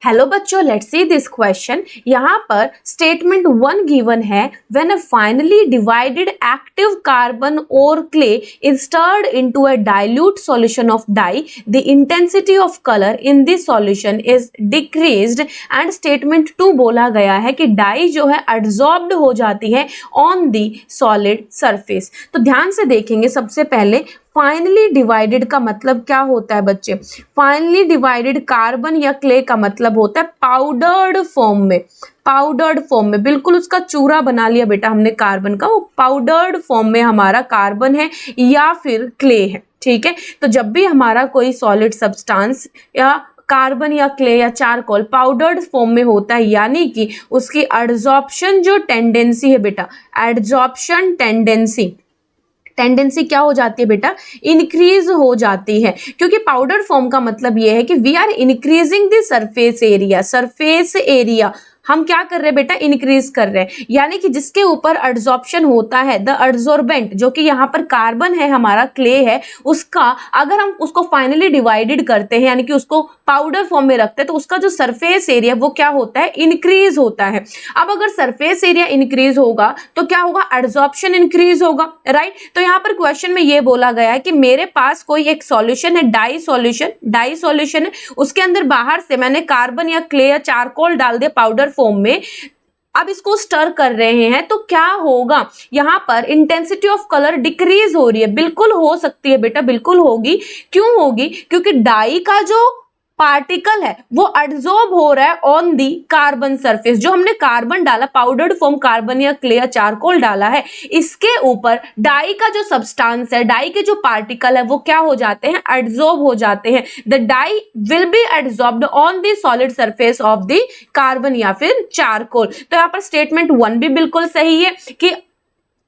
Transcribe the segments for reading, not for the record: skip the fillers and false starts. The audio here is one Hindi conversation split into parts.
हेलो बच्चों, लेट्स सी दिस क्वेश्चन। यहाँ पर स्टेटमेंट 1 गिवन है, when a finely divided active carbon और clay is stirred into a dilute solution of dye, the intensity of colour in this solution is decreased. And statement 2 बोला गया है कि डाई जो है एडजॉर्ब्ड हो जाती है ऑन द सॉलिड सरफेस। तो ध्यान से देखेंगे, सबसे पहले फाइनली डिवाइडेड का मतलब क्या होता है बच्चे? फाइनली डिवाइडेड कार्बन या क्ले का मतलब होता है पाउडर्ड फॉर्म में। पाउडर्ड फॉर्म में, बिल्कुल उसका चूरा बना लिया बेटा हमने कार्बन का, वो पाउडर्ड फॉर्म में हमारा कार्बन है या फिर क्ले है। ठीक है, तो जब भी हमारा कोई सॉलिड सब्सटेंस या कार्बन या क्ले या चारकोल पाउडर्ड फॉर्म में होता है, यानी कि उसकी एडजॉर्प्शन जो टेंडेंसी है बेटा, एडजॉर्प्शन टेंडेंसी क्या हो जाती है बेटा? इंक्रीज हो जाती है। क्योंकि पाउडर फॉर्म का मतलब ये है कि we are increasing the surface area. हम क्या कर रहे हैं बेटा? इंक्रीज कर रहे हैं, यानी कि जिसके ऊपर एडजॉर्प्शन होता है, द एडजॉर्बेंट, जो कि यहाँ पर कार्बन है, हमारा क्ले है, उसका अगर हम उसको फाइनली डिवाइडेड करते हैं, यानी कि उसको पाउडर फॉर्म में रखते हैं, तो उसका जो सरफेस एरिया वो क्या होता है? इंक्रीज होता है। अब अगर सरफेस एरिया इंक्रीज होगा तो क्या होगा? एडजॉर्प्शन इंक्रीज होगा, राइट? तो यहाँ पर क्वेश्चन में ये बोला गया है कि मेरे पास कोई एक सॉल्यूशन है, डाई सॉल्यूशन है, उसके अंदर बाहर से मैंने कार्बन या क्ले या चारकोल डाल दिया पाउडर फॉर्म में। अब इसको स्टर कर रहे हैं तो क्या होगा? यहाँ पर इंटेंसिटी ऑफ कलर डिक्रीज हो रही है। बिल्कुल हो सकती है बेटा, बिल्कुल होगी। क्यों होगी? क्योंकि डाई का जो पार्टिकल है वो एडजॉर्ब हो रहा है ऑन दी कार्बन सरफेस। जो हमने कार्बन डाला, पाउडर्ड फॉर्म कार्बन या क्ले या चारकोल डाला है, इसके ऊपर डाई का जो सब्सटेंस है, डाई के जो पार्टिकल है, वो क्या हो जाते हैं? एडजॉर्ब हो जाते हैं। The dye will be adsorbed on the solid surface of the carbon या फिर चारकोल। तो यहाँ पर स्टेटमेंट 1 भी बिल्कुल सही है कि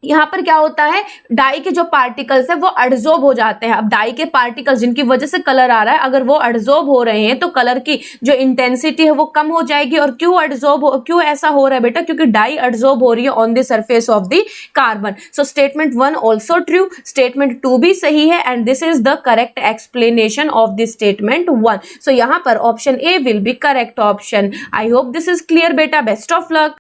यहाँ पर क्या होता है? डाई के जो पार्टिकल्स है वो एडजॉर्ब हो जाते हैं। अब डाई के पार्टिकल्स जिनकी वजह से कलर आ रहा है, अगर वो एडजॉर्ब हो रहे हैं तो कलर की जो इंटेंसिटी है वो कम हो जाएगी। और क्यों ऐसा हो रहा है बेटा? क्योंकि डाई एडजॉर्ब हो रही है on the surface of the carbon. So statement 1 also true, statement 2 भी सही है, and this is the correct explanation of the statement 1। So यहाँ पर option A will be correct option. I hope this is clear बेटा। Best of luck.